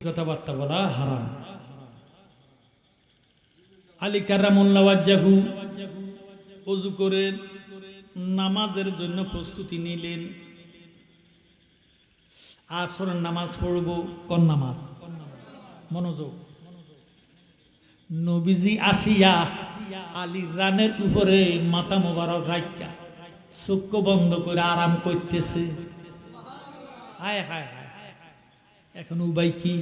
কথাবার্তা বলা হারাম। আলী কারামুল্লাহ ওয়াজহু ওযু করে নামাজের জন্য প্রস্তুতি নিলেন। আসরের নামাজ পড়ব, কোন নামাজ? মনোযোগ। নবীজি আসিয়া আলীর রানের উপরে মাথা মোবারক রাখা চক্ষু বন্ধ করে আরাম করতেছে। হায় হায় হায়, এখন উবাই কি?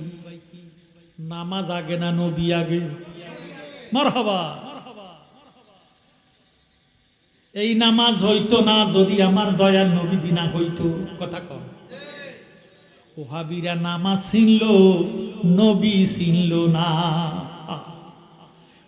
নামাজ আগে না নবী আগে? মারহাবা। এই নামাজ হইতো না যদি আমার দয়ার নবীজি না হইতো। কথা কম। ওহাবিরা নামাজ চিনল, নবী চিনল না।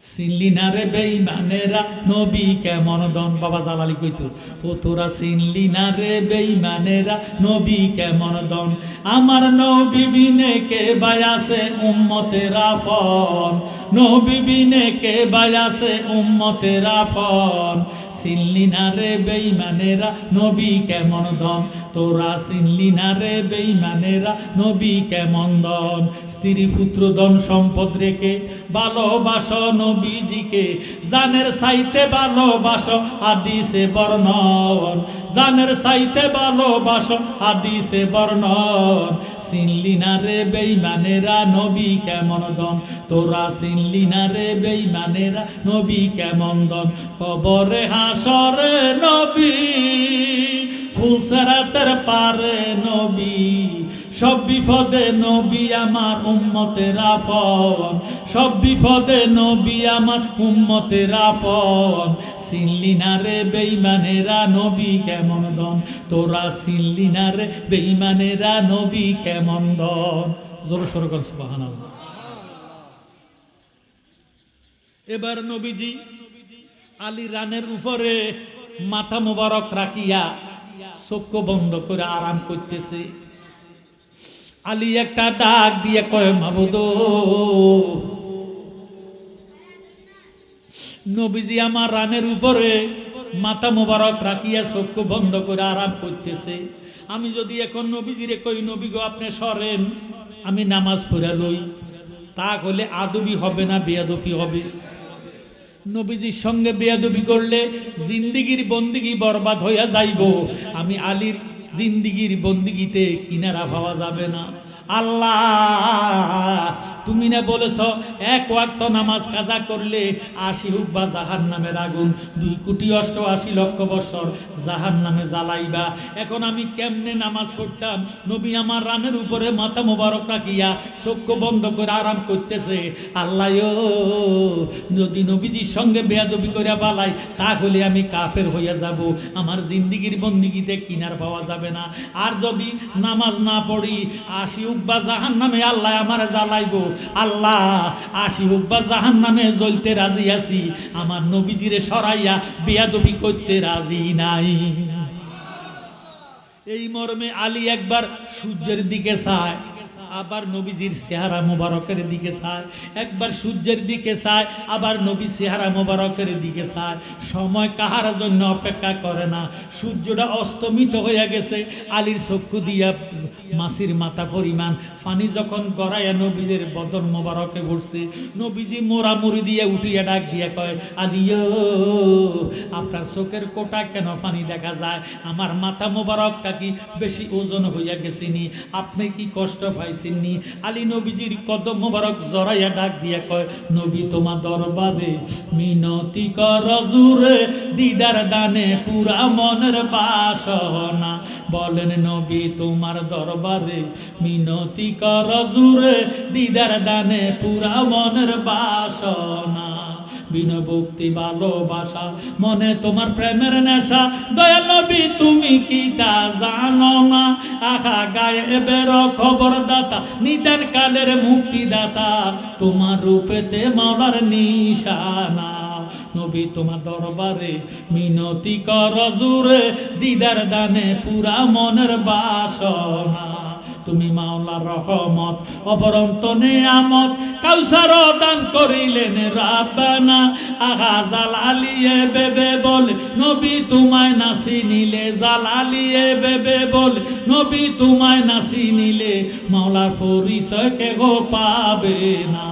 চিনলি না রে বেঈমানেরা নবী কেমন দন। বাবা জালালি কইতো, ও তোরা চিনলি না রে বেঈমানেরা নবী কেমন দন। আমার নবী বিনে কে বায়াসে উম্মতের আফন, নবী বিনে কে বায়াসে উম্মতের আফন। চিনলি না রে বেঈমানেরা নবী কেমন দন, তোরা চিনলি না রে বেঈমানেরা নবী কেমন দন। স্ত্রী পুত্র ধন সম্পদ রেখে ভালোবাসো নবীজিকে, জানের চাইতে ভালোবাসো হাদিসে বর্ণন, জানের চাইতে ভালোবাসো হাদিসে বর্ণন। চিনলি না রে বেঈমানেরা নবী কেমন দন, তোরা চিনলি না রে বেঈমানেরা নবী কেমন দন। কবরে হাসরে নবী, ফুলসেরাতের পারে নবী, সব বিপদে নবী আমার উম্মতের আপন, সব বিপদে নবী আমার উম্মতের আপন। চিনলি না রে বেঈমানেরা নবী কেমন দন, তোরা চিনলি না রে বেঈমানেরা নবী কেমন দন। জোরে সোরে কোন সুবহানাল্লাহ। এবার নবীজি আলী রানের উপরে মাথা মোবারক রাখিয়া চক্ষু বন্ধ করে আরাম করতেছে। আলী একটা ডাক দিয়ে কয়, মাবুদ, নবীজি আমার রানের উপরে মাথা মোবারক রাখিয়া চক্ষু বন্ধ করে আরাম করতেছে। আমি যদি এখন নবীজিরে কই, নবী গো আপনি সরেন, আমি নামাজ পড়া লই, তা হলে আদবি হবে না বেয়াদবি হবে? নবীজির সঙ্গে বেয়াদবি করলে জিন্দিগির বন্দিগি বরবাদ হইয়া যাইব। আমি আলীর জিন্দিগির বন্দিগিতে কিনারা পাওয়া যাবে না। আল্লাহ, তুমি না বলেছ এক ওয়াক্ত নামাজ কাজা করলে 80 হুব্বা জাহান্নামের আগুন 2,88,00,000 বছর জাহান্নামে জ্বালাইবা। এখন আমি কেমনে নামাজ পড়তাম? নবী আমার রানের উপরে মাথা মোবারক রাখিয়া চক্ষু বন্ধ করে আরাম করতেছে। আল্লাহ, যদি নবীজির সঙ্গে বেয়াদবি করে বালাই, তাহলে আমি কাফের হইয়া যাব, আমার জিন্দিগির বন্দিগিতে কিনার পাওয়া যাবে না। আর যদি নামাজ না পড়ি 80 হুব্বা জাহান্নামে আল্লাহ আমার জ্বালাইব। আল্লাহ, 80 হুব্বা জাহান্নামে জ্বলতে রাজি আছি, আমার নবীজিরে সরাইয়া বেয়াদবি করতে রাজি নাই। এই মর্মে আলী একবার সূর্যের দিকে চায়, আবার নবীজির চেহারা মোবারকের দিকে চায়, একবার সূর্যের দিকে চায়, আবার নবী চেহারা মোবারকের দিকে চায়। সময় কাহার জন্য অপেক্ষা করে না। সূর্যটা অস্তমিত হয়ে গেছে। আলীর চক্ষু দিয়া মাছির মাথা পরিমাণ পানি যখন গড়াইয়া নবীদের বদন মোবারকে পড়ছে, নবীজি মোড়ামুড়ি দিয়ে উঠিয়া ডাক দিয়া কয়, আলিও, আপনার চোখের কোটা কেন পানি দেখা যায়? আমার মাথা মোবারকটা কি বেশি ওজন হইয়া গেছিনি? আপনি কি কষ্ট পাইছেন? আলী নবীজির কদম মোবারক জড়াইয়া ডাক দিয়া কয়, নবী তোমার দরবারে মিনতি কর জুরে, দিদার দানে পুরা মনের বাসনা। বলেন নবী তোমার দরবারে মিনতি কর জুরে, দিদার দানে পুরা মনের বাসনা। বিনা ভক্তি ভালোবাসা মনে তোমার প্রেমের নেশা, দয়াল নবী তুমি কি তা জানো না? আখা গায়েবের খবরদাতা, নিদান কালের মুক্তিদাতা, তোমার রূপেতে মাওলার নিশানা। নবী তোমার দরবারে মিনতি কর জুরে, দিদার দানে পুরা মনের বাসনা। তুমি মাওলার রহমত অপরন্ত নেয়ামত কাউসার দান করিলেন রাব্বানা আহা জালালিয়ে বেবে বলে নবী তোমায় নাসি নিলে জালালিয়ে বেবে বলে নবী তোমায় নাসি নিলে মাওলার পরিচয় কে গো পাবে না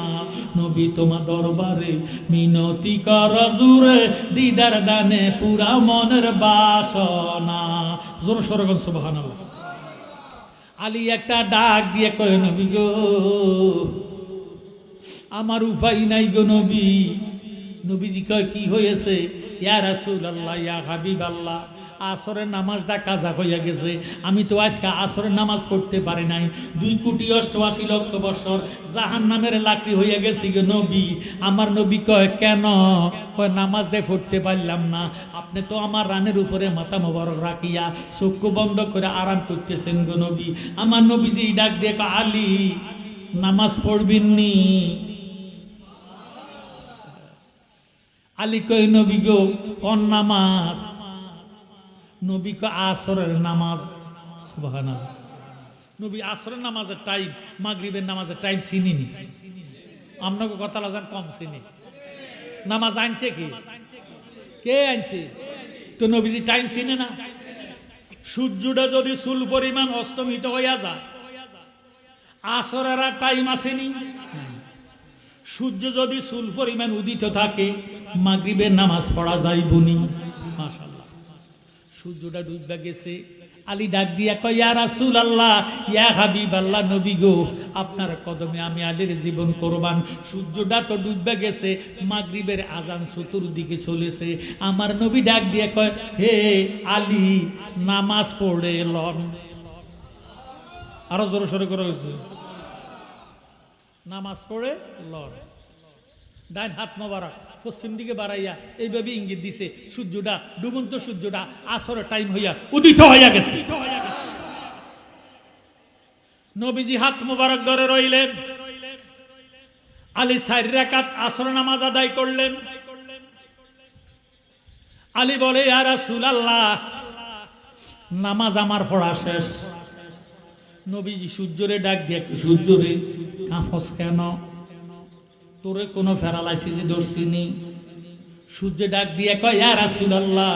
নবী তোমার দরবারে মিনতি কর জুরে দিদার দানে পুরা মনের বাসনা জোর সরগন সুবহানাল্লাহ আলী একটা ডাক দিয়ে কয় নবী গো আমার উপায় নাই গো নবী নবীজি কয় কি হয়েছে ইয়া রাসূলুল্লাহ ইয়া হাবিবাল্লাহ আসরের নামাজটা কাজা হইয়া গেছে আমি তো আজকে আসরের নামাজ পড়তে পারি নাই 2,88,00,000 বছর জাহান্নামের লাকড়ি হইয়া গেছি গো নবী আমার নবী কয় কেন কয় নামাজ দিয়ে পড়তে পারলাম না আপনি তো আমার রানের উপরে মাথা মোবারক রাখিয়া চক্ষু বন্ধ করে আরাম করতেছেন গো নবী আমার নবীজি ডাক দিয়ে কয় আলী নামাজ পড়বেননি আলী কয় নবী গো কোন নামাজ নবী কয় আসরের নামাজ সুবহানাল্লাহ নবী আসরের নামাজের টাইম মাগরিবের নামাজের টাইম চিনিনি আপনাকে কথা লাজান কম চিনি নামাজ আনছে কে আনছে তো নবীজি টাইম চিনে না সূর্যটা যদি চুল পরিমাণ অস্তমিত হইয়া যায় আসরের টাইম আসেনি সূর্য যদি চুল পরিমাণ উদিত থাকে মাগরিবের নামাজ পড়া যাইবনি মাশাআল্লাহ সূর্যটা ডুববা গেছে আলী ডাক দিয়া কয় ইয়া রাসূলুল্লাহ ইয়া হাবিবাল্লাহ নবী গো আপনার কদমে আমি আলীর জীবন কোরবান সূর্যটা তো ডুববা গেছে মাগরিবের আজান চতুর্দিকে চলেছে আমার নবী ডাক দিয়া কয় হে আলী নামাজ পড়ে লন আরো জোরে সোরে করে হয়েছে নামাজ পড়ে লন ডাইন হাত মোবারক পশ্চিম দিকে বাড়াইয়া এইভাবে ইঙ্গিত দিছে সূর্যটা ডুবন্ত সূর্যটা আসরের টাইম হইয়া উদিত হইয়া গেছে নবীজি হাত মোবারক ধরে রইলেন আলী 4 রাকাত আসর নামাজ আদায় করলেন আলী বলে ইয়া রাসূলুল্লাহ নামাজ আমার পড়া শেষ নবীজি সূর্যরে ডাক দিয়ে সূর্যরে কাঁপস কেন তোরে কোনো প্যারালাইসিস ধরছিনি সূর্য ডাক দিয়ে কয় ইয়া রাসূলুল্লাহ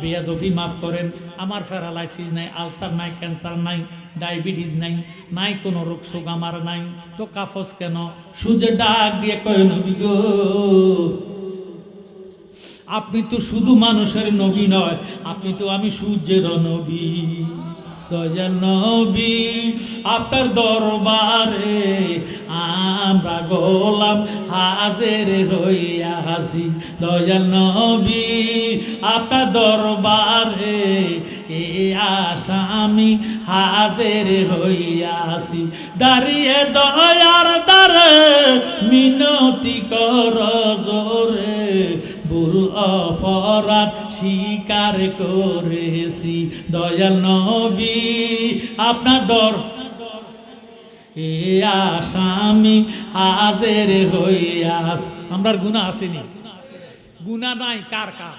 বেয়াদবি মাফ করেন আমার প্যারালাইসিস নাই আলসার নাই ক্যান্সার নাই ডায়াবেটিস নাই নাই কোনো রোগ শোক আমার নাই তো কাফস কেন সূর্য ডাক দিয়ে কয় নবী গো আপনি তো শুধু মানুষের নবী নয় আপনি তো আমি সূর্যের নবী দয়াল নবী আপনার দরবারে আমরা গোলাম হাজির হইয়া আসি দয়াল নবী আপনার দরবারে এ আসামি হাজির হইয়া আসি দাঁড়িয়ে দয়ার দ্বারে মিনতি কর জোরে ভুল অপরাধ স্বীকার করেছি দয়াল নবী আপনার দর এ আসামি হাজির হইয়াস আমরা গুনাহ আসেনি গুনাহ নাই কার কার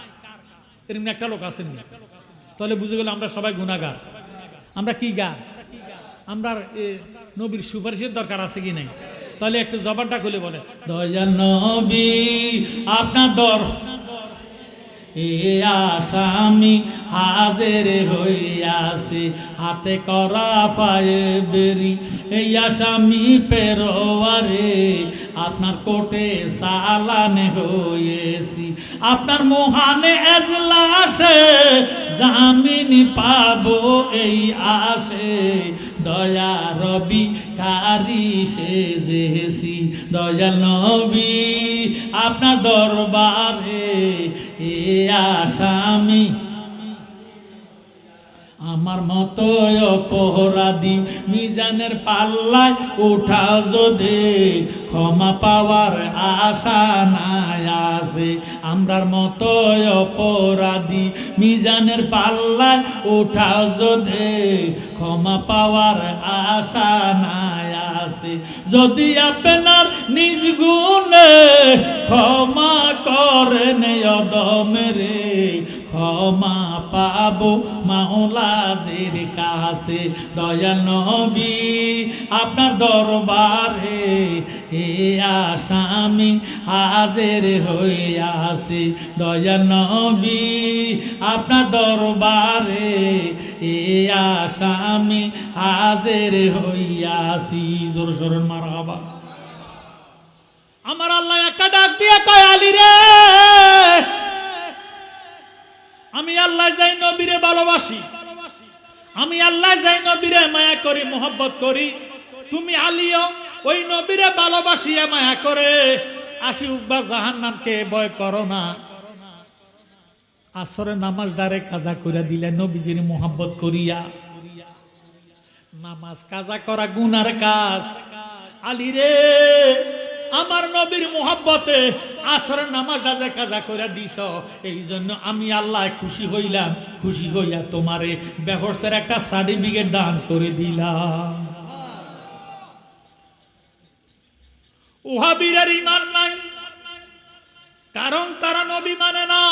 এরকম একটা লোক আসেনি তাহলে বুঝে গেল আমরা সবাই গুনাহগার আমরা কি গার আমরা নবীর সুপারিশের দরকার আছে কি নাই তাহলে একটু জবানটা খুলে বলে দয়াল নবী আপনার দর এ আসামি হাজির হইয়াছে হাতে করা পায়ে বেরি এই আসামি পেরোয়ারে আপনার কোটে সালানে হয়েছি আপনার মহানে এজলাসে জামিন পাবো এই আশে দয়া রবি কারি সেজেছি দয়াল নবী আপনার দরবারে এ আসামি আমার মতো অপরাধী মিজানের পাল্লায় উঠা যদি ক্ষমা পাওয়ার আশা নাই আছে আমরার মতো অপরাধী মিজানের পাল্লায় উঠা যদি ক্ষমা পাওয়ার আশা নাই আছে যদি আপনার নিজ গুণে ক্ষমা করেন অদমে রে ক্ষমা পাবো মাওলাজের কাছে। দয়াল নবী আপনার দরবারে এ আসামি হাজির হইয়াছি। দয়াল নবী আপনার দরবারে এ আসামি হাজির হইয়াছি। জোর সরণ মারহাবা। আমার আল্লাহ একটা ডাক দিয়ে কয়, আলী রে, আমি আল্লাহ যাই নবীরে ভালোবাসি, আমি আল্লাহ যাই নবীরে মায়া করি, মোহব্বত করি। তুমি আলীও ওই নবীরে ভালোবাসিয়া মায়া করে আসি উকবা জাহান্নামকে ভয় করো না। আসরের নামাজ দারে কাজা কইরা দিলে নবীজির মোহব্বত করিয়া। নামাজ কাজা করা গুনার কাজ। আলী রে, আমার নবীর মোহাব্বতে আসরের নামাজ কাজা কাজা করে দিছ, এই জন্য আমি আল্লাহ খুশি হইলাম। খুশি হইয়া তোমারে বেহেশতের একটা সার্টিফিকেট দান করে দিলাম। ওয়াহাবীদের ঈমান নাই, কারণ তারা নবী মানে না।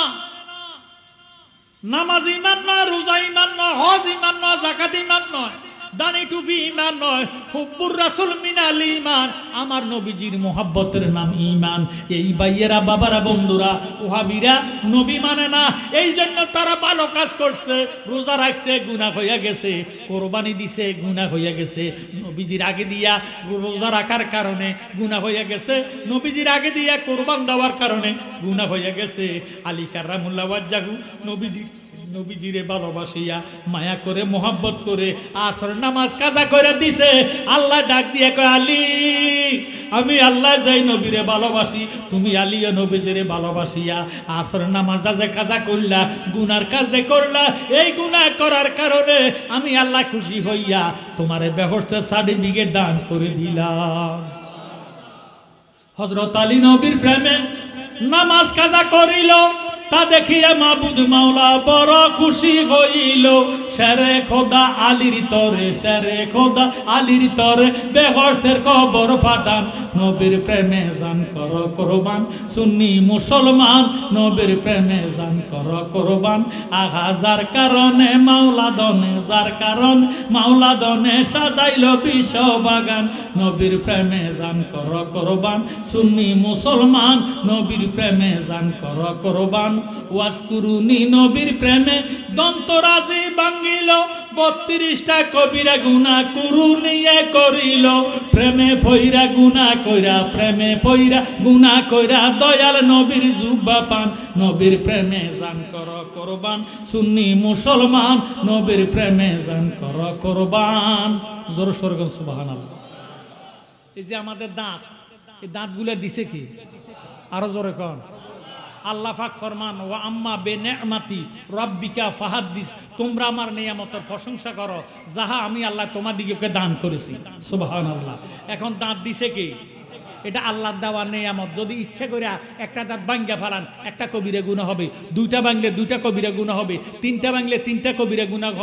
নামাজ ঈমান নয়, রোজা ঈমান নয়, হজ ঈমান নয়, যাকাত ঈমান নয়, দানি টুপি ঈমান নয়, হুব্বুর রাসূল মিনাল ঈমান। আমার নবীজির মোহাব্বতের নাম ঈমান। এই ভাইয়েরা, বাবারা, বন্ধুরা, ওয়াহাবীরা নবী মানে না, এই জন্য তারা ভালো কাজ করছে, রোজা রাখছে, গুনাহ হইয়া গেছে, কোরবানি দিছে, গুনাহ হইয়া গেছে। নবীজির আগে দিয়া রোজা রাখার কারণে গুনাহ হইয়া গেছে, নবীজির আগে দিয়া কোরবান দেওয়ার কারণে গুনাহ হইয়া গেছে। আলী কাররামুল্লাহ ওয়াজহাহু নবীজিরে ভালোবাসিয়া মায়া করে মোহাব্বত করে আসর নামাজ কাজা করে দিছে। আল্লাহ ডাক দিয়ে কয়, আলী, আমি আল্লাহ যাই নবীরে ভালোবাসি, তুমি আলীও নবীজিরে ভালোবাসিয়া আসর নামাজটা যে কাজা করলা, গুনার কাজ যে করলা, এই গুনাহ করার কারণে আমি আল্লাহ খুশি হইয়া তোমারে বেহেশতের সার্টিফিকেট দান করে দিলাম। হযরত আলী নবীর প্রেমে নামাজ কাজা করিল, তা দেখিয়া মাবুদ মাওলা বড় খুশি হইল। শেরে খোদা আলীর তরে, শেরে খোদা আলীর তরে বেহেশতের খবর পাঠান। নবীর প্রেমে জান কর কোরবান, সুন্নি মুসলমান নবীর প্রেমে জান কর কোরবান। আগা যার কারণে মাওলা দনে, যার কারণ মাওলা দনে সাজাইল বিশ্ব বাগান। নবীর প্রেমে জান কর কোরবান, সুন্নি মুসলমান নবীর প্রেমে জান কর কোরবান। ওয়াজকুরুনি নবীর প্রেমে দন্তরাজি ভাঙ্গিল, 32টা কবিরা গুনাহ কুরুনিয়ে করিল। প্রেমে পইরা গুনাহ কইরা, প্রেমে পইরা গুনাহ কইরা দয়াল নবীর জুব্বা পান। নবীর প্রেমে জান কর কোরবান, সুন্নি মুসলমান নবীর প্রেমে জান কর কোরবান। জোর সরগম সুবহানাল্লাহ। এই যে আমাদের দাঁত, এই দাঁতগুলো দিছে কি? আরো জোরে কোন। আল্লাহ পাক ফরমান, ওয়া আম্মা বিনিআমাতি রাব্বিকা ফাহাদ্দিস, তোমরা আমার নিয়ামতের প্রশংসা করো যাহা আমি আল্লাহ তোমাদিগকে দান করেছি। সুবহানাল্লাহ। এখন দাঁত দিছে কি? এটা আল্লাহর দেওয়া নিয়ামত। যদি ইচ্ছে করে একটা দাঁত ভাঙ্গা ফেলান, একটা কবিরা গুনাহ হবে, দুইটা ভাঙলে দুইটা কবিরা গুনাহ হবে, তিনটা ভাঙলে তিনটা কবিরা গুনাহ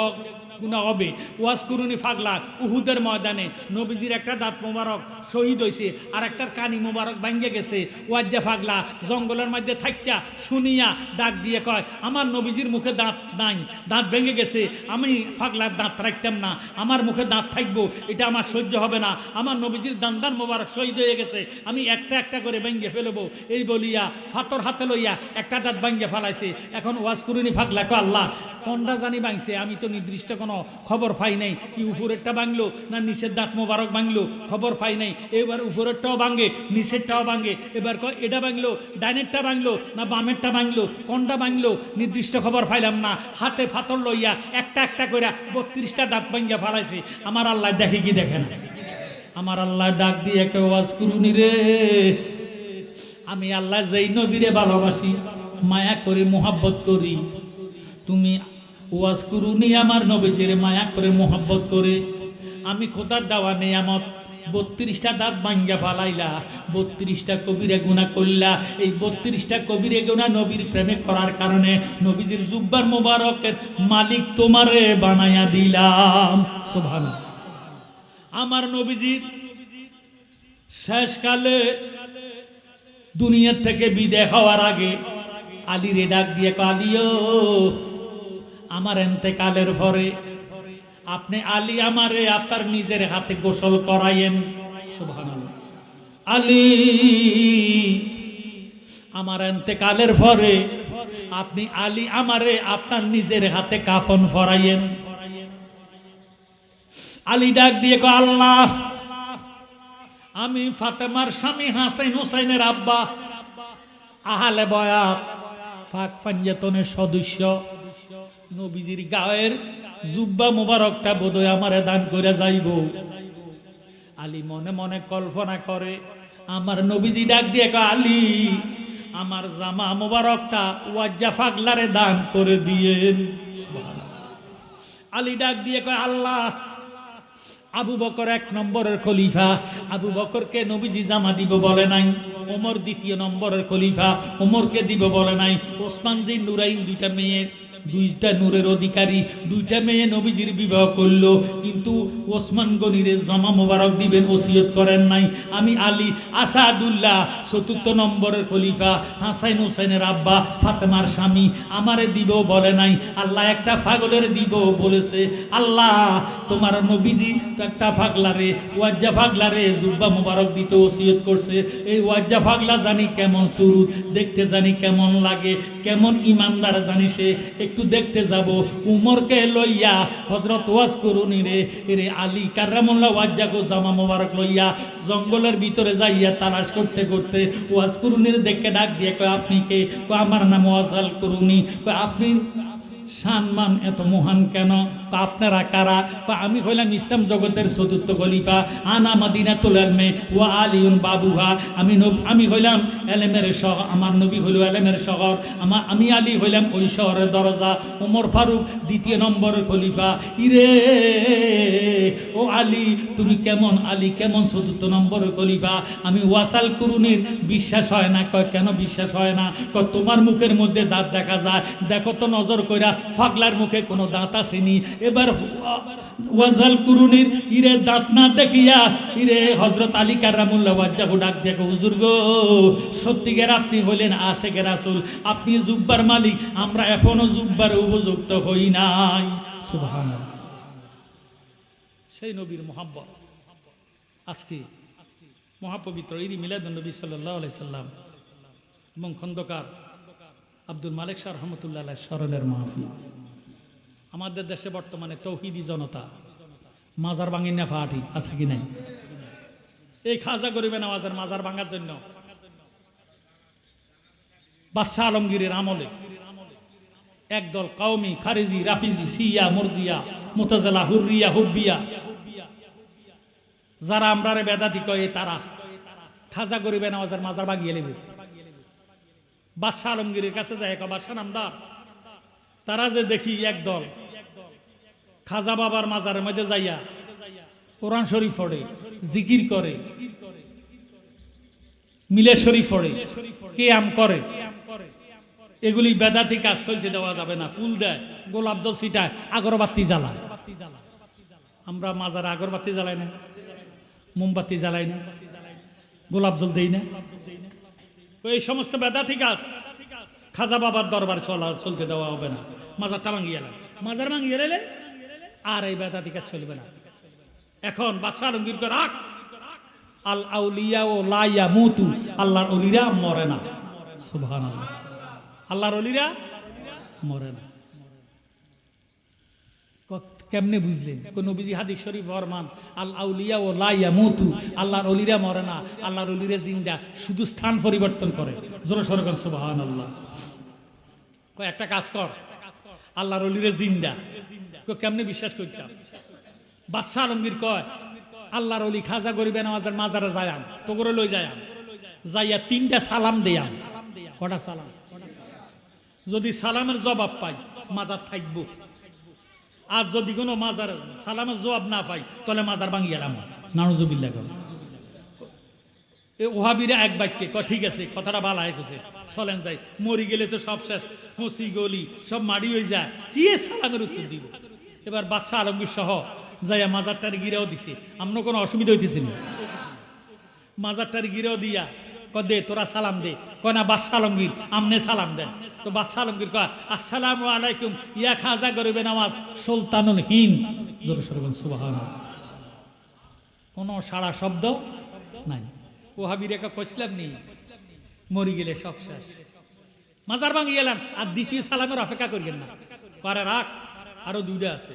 হবে। ওয়াজকুরুনি ফাগলা, উহুদের ময়দানে নবীজির একটা দাঁত মোবারক শহীদ হয়েছে, আর একটার কানি মোবারক ভাঙ্গে গেছে। ওয়াজ্জা ফাগলা জঙ্গলের মধ্যে থাকিয়া শুনিয়া ডাক দিয়ে কয়, আমার নবীজির মুখে দাঁত নাই, দাঁত ভেঙে গেছে, আমি ফাগলার দাঁত রাখতাম না, আমার মুখে দাঁত থাকবো, এটা আমার সহ্য হবে না। আমার নবীজির দান মোবারক শহীদ হয়ে গেছে, আমি একটা একটা করে ভেঙে ফেলবো। এই বলিয়া ফাতর হাতে লইয়া একটা দাঁত ভাঙ্গে ফেলাইছে। এখন ওয়াজকুরুনি ফাগলা কয়, আল্লাহ কোনটা জানি ভাঙছে, আমি তো নির্দিষ্ট কোনো খবর পাই নাই, কি উপরেরটা ভাঙলো না নিচের দাঁত মোবারক ভাঙলো, খবর পাই নাই। এবার উপরেরটাও ভাঙে, নিচেরটাও ভাঙে, এবার এটা ভাঙলো, ডাইনেরটা ভাঙলো না বামেরটা ভাঙলো, কোনটা ভাঙলো নির্দিষ্ট খবর পাইলাম না। হাতে ফাতর লইয়া একটা একটা করে 32টা দাঁত ভাঙ্গা ফেলাইছে। আমার আল্লাহ দেখে কি দেখে না? আমার আল্লাহ ডাক দিয়ে কেউ ওয়াজকুরুনি রে, আমি আল্লাহ যেই নবীরে ভালোবাসি, মায়া করি, মোহাব্বত করি, তুমি ওয়াজকুরুনি আমার নবীজিরে মায়া করে মোহাব্বত করে আমি খোদার দেওয়া নিয়ামত 32টা দাঁত ভাঙ্গা ফালাইলা, 32টা কবিরা গুনাহ করলা। এই 32টা কবিরা গুনাহ নবীর প্রেমে করার কারণে নবীজির জুব্বার মোবারকের মালিক তোমারে বানায়া দিলাম। সুবহানাল্লাহ। আমার নবীজির শেষকালে দুনিয়ার থেকে বিদায় হওয়ার আগে আলী রে ডাক দিয়ে কয়, আলীও আমার এন্তেকালের পরে আপনি আলী আমারে আপনার নিজের হাতে গোসল করাইয়েন। সুবহানাল্লাহ। আলী আমার এন্তেকালের পরে আপনি আলী আমারে আপনার নিজের হাতে কাফন পরাইয়েন। আলী ডাক দিয়ে কয়, আল্লাহ আমি ফাতেমার স্বামী হাসান হোসেনের আব্বা আহলে বয়াত ফাক ফাঞ্জাতনের সদস্য নবীজির গায়ের জুব্বা মুবারকটা বোধহয় আমারে দান করে যাইব। আলী মনে মনে কল্পনা করে, আমার নবীজি ডাক দিয়ে কয়, আলী আমার জামা মুবারকটা ওয়াজ্জা ফাগলারে দান করে দিয়েন। আলী ডাক দিয়ে কয়, আল্লাহ আবু বকর 1 নম্বরের খলিফা, আবু বকরকে নবীজি জামা দিব বলে নাই। ওমর 2 নম্বরের খলিফা, ওমরকে দিব বলে নাই। ওসমান যে নুরাইন 2টা মেয়ে, 2টা নূরের অধিকারী, 2টা মেয়ে নবীজির বিবাহ করলো, কিন্তু ওসমান গনিরে জামা মোবারক দিবেন ওসিয়ত করেন নাই। আমি আলী আসাদুল্লাহ 4 নম্বরের খলিফা, হাসান হোসেনের আব্বা ফাতেমার স্বামী, আমারে দিব বলে নাই। আল্লাহ একটা পাগলের দিব বলেছে। আল্লাহ তোমার নবীজি তো একটা পাগলারে, ওয়াজ্জা পাগলারে জুব্বা মোবারক দিতে ওসিয়ত করছে। এই ওয়াজ্জা পাগলা জানি কেমন সুরুত, দেখতে জানি কেমন লাগে, কেমন ইমানদার জানি সে, একটু দেখতে যাব। উমরকে লইয়া হযরত ওয়াজ করুনি রে আলী কাররামুল্লাহ ওয়াজ্জাহু জামা মোবারক লইয়া জঙ্গলের ভিতরে যাইয়া তালাশ করতে করতে ওয়াজ করুনির দেখে ডাক দিয়ে কয়, আপনি কে? কয়, আমার নাম ওয়াজাল করুনি। কয়, আপনি সম্মান এত মহান কেন? আপনারা কারা? আমি হইলাম ইসলাম জগতের 4র্থ খলিফা, আনা মাদিনাতুল ইলমে ওয়া আলিউন বাবুহা। আমি হইলাম এলেমের শহর, আমার নবী হইল এলেমের শহর, আমি আলী হইলাম ওই শহরের দরজা। ওমর ফারুক 2 নম্বরের খলিফা। ইরে ও আলী তুমি কেমন? আলী কেমন 4র্থ নম্বরের খলিফা? আমি ওয়াসাল কুরুনির বিশ্বাস হয় না। কয়, কেন বিশ্বাস হয় না? কয়, তোমার মুখের মধ্যে দাঁত দেখা যায়, দেখো তো নজর কইরা, ফাগলার মুখে কোনো দাঁত আসেনি। এবার ওয়াজাল কুরুনির ইরে দাঁত না দেখিয়া ইরে হযরত আলী কাররামুল্লাহ ওয়াজ্জাহু ডাক দেখো, হুজুর গো সত্যিকার আপনি হলেন আশেকে রাসূল, আপনি জুব্বার মালিক, আমরা এখনো জুব্বার উপযুক্ত হই নাই। সুবহানাল্লাহ। সেই নবীর মুহাব্বত আজকে মহাপবিত্র ঈদ মিলাদুন নবী সাল্লাল্লাহু আলাইহি সাল্লাম এবং খন্দকার আব্দুল মালিক শাহ রহমতুল্লাহ আলাইহির স্মরণের মাহফিল। আমাদের দেশে বর্তমানে তৌহিদি জনতা মাজার ভাঙিন না ফাটি আছে কি নাই? এই খাজা গরিবে নওয়াজের মাজার ভাঙার জন্য বাদশাহ আলমগীরের আমলে একদল কওমি খারিজি, রাফিজি, শিয়া, মুরজিয়া, মুতাজিলা, হুররিয়া, হুব্বিয়া, যারা আমরারে বেদাতি কয়, তারা খাজা গরিবে নওয়াজের মাজার ভাঙিয়ে নেবে। বাদশাহ আলমগীরের কাছে যায়, বাদশাহ নামদার, তারা যে দেখি একদল খাজা বাবার মাজারের মধ্যে যাইয়া কোরআন শরীফ পড়ে, জিকির করে, মিলে শরীফ পড়ে, কিয়াম করে, এগুলি বেদাতি কাজ চলতে দেওয়া যাবে না। ফুল দেয়, গোলাপ জল ছিটায়, আগরবাতি জ্বালায়। আমরা মাজারে আগরবাতি জ্বালাই না, মোমবাতি জ্বালাই না, গোলাপ জল দেই না। এই সমস্ত বেদাতি কাজ খাজা বাবার দরবার চলতে দেওয়া হবে না। মাজারটা ভাঙিয়ে এলাম, মাজার ভাঙিয়ে এলে আর এই বেদাতি কাজ চলবে না। এখন বাদশাহ আলমগীর করে রাখ, আল আউলিয়া ও লা ইয়ামুতু, আল্লাহর ওলিরা মরে না। সুবহানাল্লাহ। আল্লাহর ওলিরা মরে না। কেমনে বুঝলেন? কোন নবীজি হাদিস শরীফ ফরমান, আল আউলিয়া ও লা ইয়ামুতু, আল্লাহর ওলিরা মরে না, আল্লাহর ওলিরা জিন্দা, শুধু স্থান পরিবর্তন করে। জোরে সোরে বলেন সুবহানাল্লাহ। কয় একটা কাজ কর, আল্লাহর ওলিরা জিন্দা। কয় কেমনে বিশ্বাস করতাম? বাদশাহ আলমগীর কয়, আল্লাহর ওলি খাজা গরিবে নওয়াজের মাজারে যায়াম, তো করে লই যায়াম, যাইয়া 3টা সালাম দেয়াম। কটা সালাম? যদি সালামের জবাব পাই মাজার থাকবো, আর যদি কোনো মাজার সালামের জবাব না পাই তাহলে মাজার ভাঙিয়ে এলাম। নাউজুবিল্লাহ। ওহাবিরা এক বাক্যে কয়, ঠিক আছে, কথাটা ভালো হয়েছে, চলেন যাই, মরি গেলে তো সব শেষ, হসি গলি সব মাড়ি হয়ে যায়, কি সালামের উত্তর দিব? এবার বাদশাহ আলমগীর সহ যাইয়া মাজারটার গিরাও দিছে। আমরা কোনো অসুবিধা হইতেছি না, মাজারটার গিরাও দিয়া কয়, দে তোরা সালাম দে। কয় না বাদশাহ আলমগীর, আমনে সালাম দেন। তো বাদশাহ আলমগীর কয় আসসালামু আলাইকুম ইয়া খাজা গরিবে নওয়াজ সুলতানুল হিন্দ। জোরে সোরে বলেন সুবহানাল্লাহ। কোনো সারা শব্দ নাই। ওহাবিরা কইছিলাম নি মরি গেলে সব শেষ, মাজার ভাঙি গেলেন আর দ্বিতীয় সালামের অপেক্ষা করবেন না, করে রাখ আরো দুইটা আছে।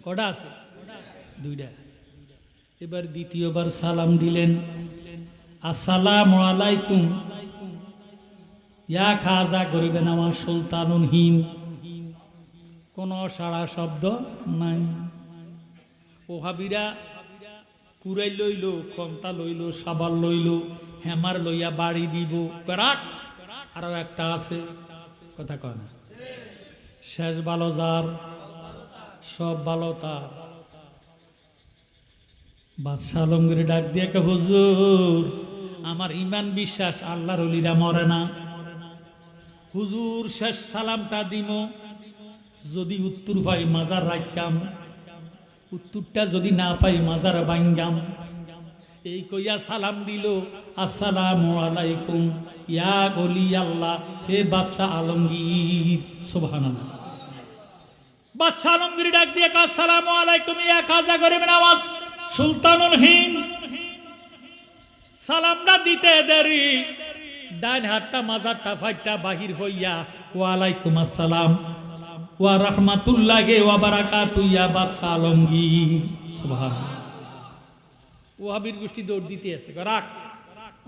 কটা আছে? দুইটা। এবার দ্বিতীয়বার সালাম দিলেন আসসালামু আলাইকুম ইয়া খাজা গরিবে নওয়াজ সুলতানুল হিন্দ। কোন সারা শব্দ নাই। ওহাবিরা কুড়াই লইল, কন্তা লইল, সাবাল লইল, হেমার লইয়া বাড়ি দিব, রাখ আরো একটা আছে। কথা কয় না? শেষ ভালো যার, সব ভালো তার। বাদশাহ আলমগীর ডাক দিয়ে কে হুজুর আমার ইমান বিশ্বাস আল্লাহর ওলিরা মরে না। হুজুর শেষ সালামটা দিম, যদি উত্তর পাই মাজার রাখতাম, উত্তরটা যদি না পাই মাজার ভাঙ্গাম। এই কইয়া সালাম দিল আসসালামু আলাইকুম ইয়া ওলি আল্লাহ, হে বাদশাহ আলমগীর। সুবহানাল্লাহ। বাদশাহ আলমগীর ডাক দিয়ে আসসালামু আলাইকুম ইয়া খাজা গরিবে নওয়াজ সুলতানুল হিন্দ। সালামটা দিতে দেরি, ডান হাতটা মাজারটা ফাইটটা বাহির হইয়া ওয়ালাইকুম আসসালাম ওয়া রাহমাতুল্লাহি ওয়া বারাকাতু ইয়া বাদশাহ আলমগীর। সুবহানাল্লাহ। ওহাবির গোষ্ঠী দৌড় দিতে আছে, রাখ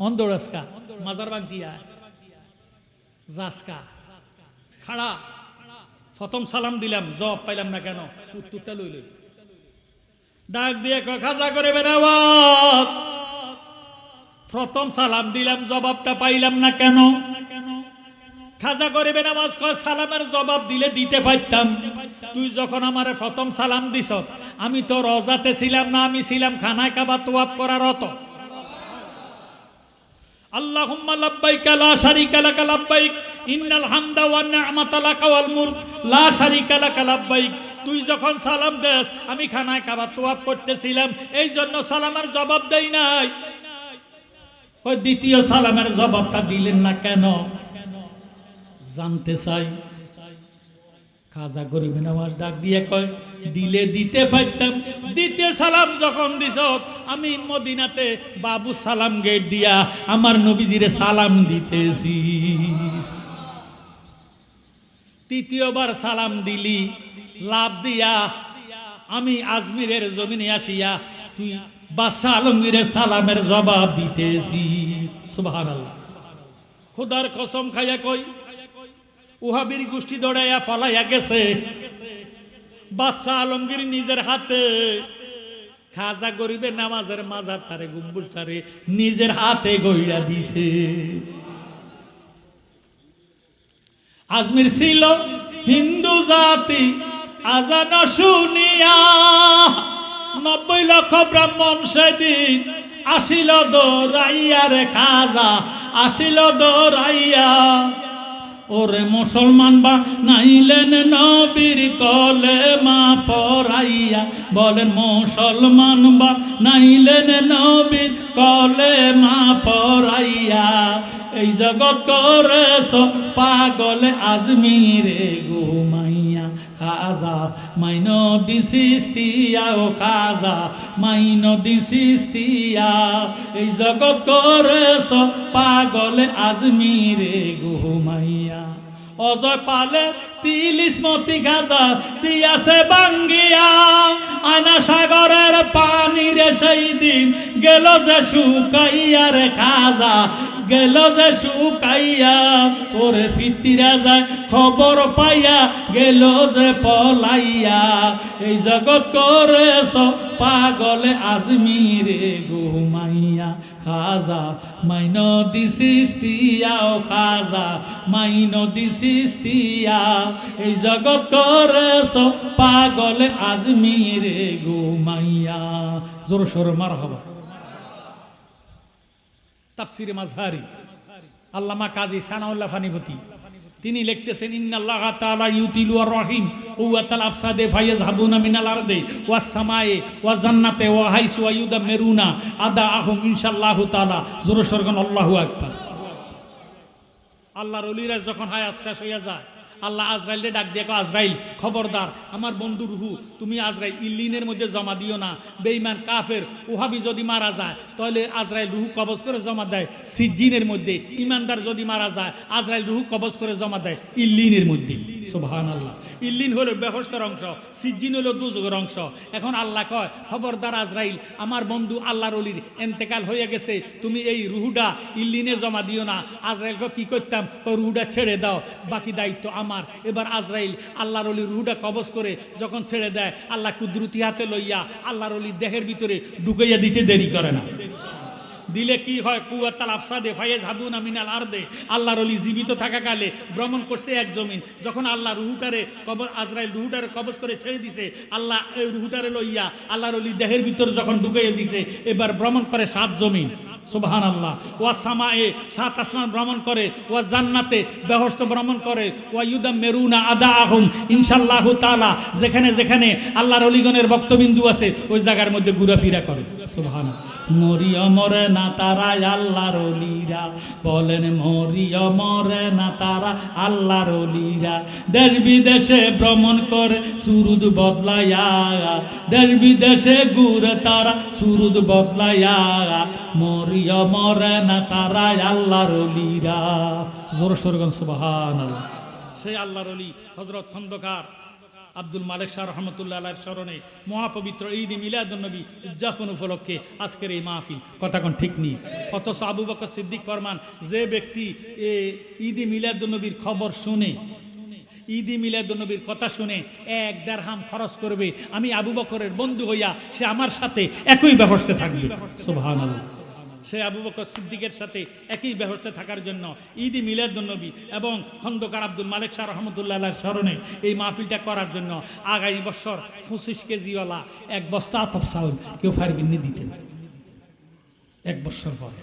অন দৌড়াসকা মাজার বাগ দিয়া যাসকা খাড়া। প্রথম সালাম দিলাম, জবাব পাইলাম না কেন? উত্তরটা লইল। ডাক দিয়ে খাজা গরিবে নওয়াজ প্রথম সালাম দিলাম, জবাবটা পাইলাম না কেন? খাজা গরিবে নওয়াজ কয় সালামের জবাব দিলে দিতে পারতাম। তুই যখন আমারে প্রথম সালাম দিছ আমি তো রওজাতে ছিলাম না, আমি ছিলাম খানায় কাবা তোয়াফ করার রত। আল্লাহুম্মা লাব্বাইকা লা শারীকা লাকা লাব্বাইক ইন্নাল হামদা ওয়ান নি'মাতা লাকা ওয়াল মুলক লা শারীকা লাকা লাব্বাইক। তুই যখন সালাম দেস আমি খানায় কাবা তোয়াফ করতেছিলাম, এই জন্য সালামের জবাব দেই নাই। ওই দ্বিতীয় সালামের জবাবটা দিলেন না কেন জানতে চাই। খাজা গরিবে নওয়াজ ডাক দিয়ে কয় দিলে দিতে পারতাম। দ্বিতীয় সালাম যখন দিছ আমি মদিনাতে বাবু সালাম গেট দিয়া আমার নবীজিরে সালাম দিতেছি। তৃতীয়বার সালাম দিলি লাভ দিয়া আমি আজমিরের জমিনে আসিয়া তুই বাদশাহ আলমগীরের সালামের জবাব দিতেছি। সুবহানাল্লাহ। খোদার কসম খাইয়া কই ওহাবির গোষ্ঠী দৌড়াইয়া পালাইয়া গেছে। বাদশাহ আলমগীর নিজের হাতে খাজা গরিবে নওয়াজের মাজার তারে গম্বুজটারে নিজের হাতে গইরা দিছে। আজমির ছিল হিন্দু জাতি আজান শুনিয়া 90 লক্ষ ব্রাহ্মণ সেদিন আসিল দৌড়াইয়া রে খাজা আসিল দৌড়াইয়া। ওরে মুসলমান বা নাইলেন নবীর কলেমা পড়াইয়া, বলেন মুসলমান বা নাইলেন নবীর কলেমা পড়াইয়া। এই জগৎ করেছ পাগল আজমিরে ঘুমাইয়া। খাজা মাইনুদ্দিন চিশতিয়া ও খাজা মাইনুদ্দিন চিশতিয়া। এই জগৎ করেছ পাগল আজমিরে ঘুমাইয়া। অজয় পালে 30 মতি গাজা দিয়াছে বাঙ্গিয়া। আয়না সাগরের পানি রে সেই দিন গেল যে শুকাইয়া রে খাজা গেল যে শুকাইয়া। ওরে ফিতিরা যায় খবর পাইয়া গেল যে পলাইয়া। এই জগৎ করেছ পাগলে আজমিরে ঘুমাইয়া। খাজা মাইনুদ্দিন চিশতিয়া ও খাজা মাইনুদ্দিন চিশতিয়া। এই জগৎ করেছ পাগলে আজমিরে ঘুমাইয়া। জোর সোর মারহাবা। তাফসিরে মাযহারি আল্লামা কাজী সানাউল্লাহ ফানিপতি তিনি লিখতেছেন ইন্নাল্লাহ তাআলা ইউতিলু আর রহিম কুওয়াতাল আফসাদে ফায়াযহাবুনা মিনাল আরদি ওয়াস সামায়ে ওয়া জান্নাতে ওয়া হাইসু আয়ুদামিরুনা আদাআহুম ইনশাআল্লাহু তাআলা। জোরে সরগন আল্লাহু আকবার। আল্লাহর ওলিরা যখন হায়াত শেষ হইয়া যায়, আল্লাহ আজরাইলকে ডাক দিয়ে, আজরাইল খবরদার, আমার বন্ধু রুহু তুমি আজরাইল ইল্লিনের মধ্যে জমা দিও না। বেঈমান কাফের ওহাবি যদি মারা যায় তাহলে আজরাইল রুহু কবজ করে জমা দেয় সিজ্জিনের মধ্যে। ইমানদার যদি মারা যায় আজরাইল রুহু কবজ করে জমা দেয় ইল্লিনের মধ্যে। সুবহানাল্লাহ। ইল্লিন হলো বেহেশতের অংশ, সিজ্জিন হলো দুজকের অংশ। এখন আল্লাহ কয়, খবরদার আজরাইল, আমার বন্ধু আল্লাহর ওলির এন্তেকাল হয়ে গেছে, তুমি এই রুহুটা ইল্লিনে জমা দিও না। আজরাইলকে কি করতাম, রুহুটা ছেড়ে দাও, বাকি দায়িত্ব আমার। এবার আজরাইল আল্লাহর ওলির রুহুটা কবজ করে যখন ছেড়ে দেয়, আল্লাহ কুদরতি হাতে লইয়া আল্লাহর ওলির দেহের ভিতরে ঢুকাইয়া দিতে দেরি করে না। দিলে কি হয়, কুয়াতাল আফসাদে ফায়েজ হাবুনা মিনাল আরদে। আল্লাহর ওলি জীবিত থাকাকালে ভ্রমণ করছে এক জমিন, যখন আল্লাহ রুহুটারে কবর আজরাইল রুহুটারে কবজ করে ছেড়ে দিছে, আল্লাহ এই রুহুটারে লইয়া আল্লাহর ওলি দেহের ভিতরে যখন ঢুকাইয়া দিছে, এবার ভ্রমণ করে 7 জমিন। সুবহানাল্লাহ। ওয়া সামায়ে 7 আসমান ভ্রমণ করে, ওয়া জান্নাতে বেহেশত ভ্রমণ করে, ওয়া ইউদাম্মিরুনা আদাআহুম ইনশাআল্লাহু তাআলা। যেখানে যেখানে আল্লাহর ওলিগণের বক্তবিন্দু আছে ওই জায়গার মধ্যে ঘোরাফেরা করে। সুবহানাল্লাহ। মরিয়মরে না তারা আল্লাহর ওলিরা, বলেন মরিয়মরে না তারা আল্লাহর ওলিরা। দেশ বিদেশে ভ্রমণ করে সুরুদ বদলায়া, দেশ বিদেশে ঘুরে তারা সুরুদ বদলায়া। মরিয়মরে না তারা আল্লাহর ওলিরা। জোর সরগন সুবহানাল্লাহ। সেই আল্লাহর ওলি হযরত খন্দকার আব্দুল মালিক শাহ রহমতুল্লাহ আলাইহির স্মরণে মহাপবিত্র ঈদ মিলাদুন নবী উদযাপন উপলক্ষে আজকের এই মাহফিল। কথা কোন ঠিক নেই। অথচ আবু বকর সিদ্দিক ফরমান, যে ব্যক্তি ঈদ মিলাদুন নবীর খবর শুনে, ঈদ মিলাদুন নবীর কথা শুনে 1 দিরহাম খরচ করবে, আমি আবু বকরের বন্ধু হইয়া সে আমার সাথে একই ব্যবস্থায় থাকবে। সুবহানাল্লাহ। সে আবু বকর সিদ্দিকের সাথে একই ব্যবস্থা থাকার জন্য ঈদ মিলাদুন নবী এবং খন্দকার আব্দুল মালিক শাহ রহমতুল্লাহ আলাইহির স্মরণে এই মাহফিলটা করার জন্য আগামী বছর 25 কেজিওয়ালা 1 বস্তা আতপ চাউল কেউ পারবেন না দিতে 1 বছর পরে।